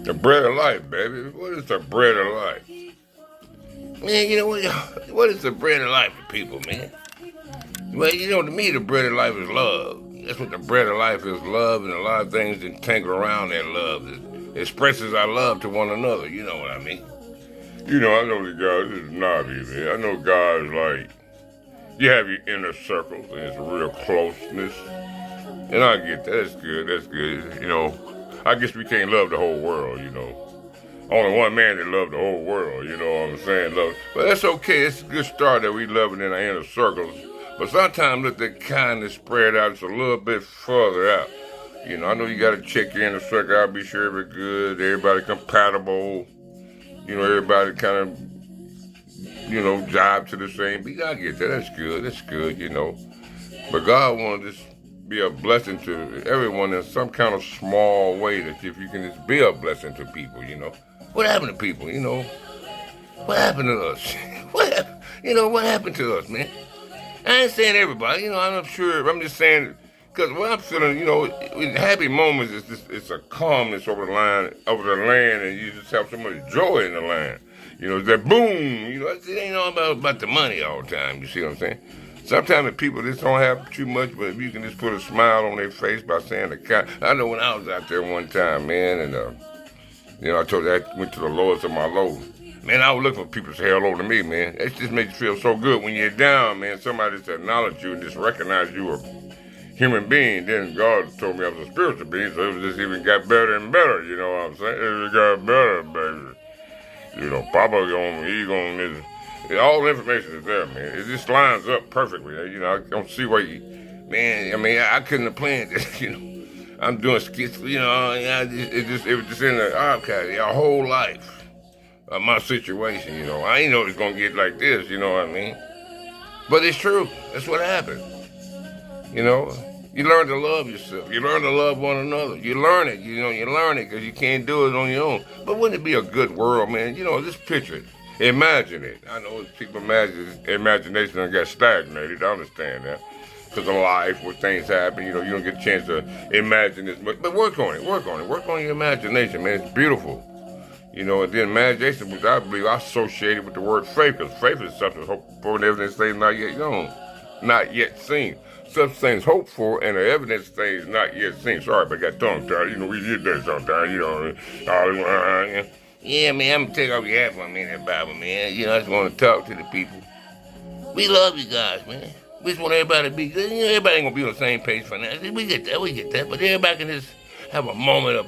The bread of life, baby. What is the bread of life? Man, you know what is the bread of life for people, man? Well, you know, to me, the bread of life is love. That's what the bread of life is, love, and a lot of things that tangle around that love. It expresses our love to one another, you know what I mean? You know, I know the God, this is Navi, man. I know God is like, you have your inner circle, and it's a real closeness. And I get that, that's good, you know. I guess we can't love the whole world, you know. Only one man that loved the whole world, you know what I'm saying? Love. But that's okay, it's a good start that we loving in our inner circles. But sometimes let that kindness spread out just a little bit further out. You know, I know you got to check your inner circle out, be sure everybody's good, everybody compatible. You know, everybody kind of, you know, jive to the same beat. I get that, that's good, you know. But God wanted to be a blessing to everyone in some kind of small way, that if you can just be a blessing to people, you know. What happened to people, you know? What happened to us? What happened to us, man? I ain't saying everybody, you know, I'm not sure. I'm just saying, because what I'm feeling, you know, in happy moments, it's a calmness over the land, and you just have so much joy in the land. You know, it's that boom, you know, it ain't all about the money all the time, you see what I'm saying? Sometimes if people just don't have too much, but if you can just put a smile on their face by saying the kind. I know when I was out there one time, man, and, you know, I told you I went to the lowest of my lows. Man, I was looking for people to say hello to me, man. It just makes you feel so good when you're down, man. Somebody just acknowledge you and just recognize you a human being. Then God told me I was a spiritual being, so it just even got better and better, you know what I'm saying? It got better, baby. You know, Papa all the information is there, man. It just lines up perfectly. You know, I don't see why man, I mean, I couldn't have planned this, you know. I'm doing skits, you know, it was just in the archive, our whole life. My situation, you know. I ain't know it's gonna get like this, you know what I mean? But it's true. That's what happened. You know, you learn to love yourself. You learn to love one another. You learn it, you know, because you can't do it on your own. But wouldn't it be a good world, man? You know, just picture it. Imagine it. I know people imagination got stagnated. I understand that. Because of life, where things happen, you know, you don't get a chance to imagine this much. But work on it. Work on your imagination, man. It's beautiful. You know, and then imagination, which I believe I associated with the word faith, because faith is something hoped for and evidence things not yet known, not yet seen. Such things hoped for and the evidence things not yet seen. Sorry, but I got tongue tied. You know, we did that sometimes, you know. Yeah, man, I'm going to take off your hat for a minute, Bible, man. You know, I just want to talk to the people. We love you guys, man. We just want everybody to be good. You know, everybody ain't going to be on the same page financially. We get that. But everybody can just have a moment of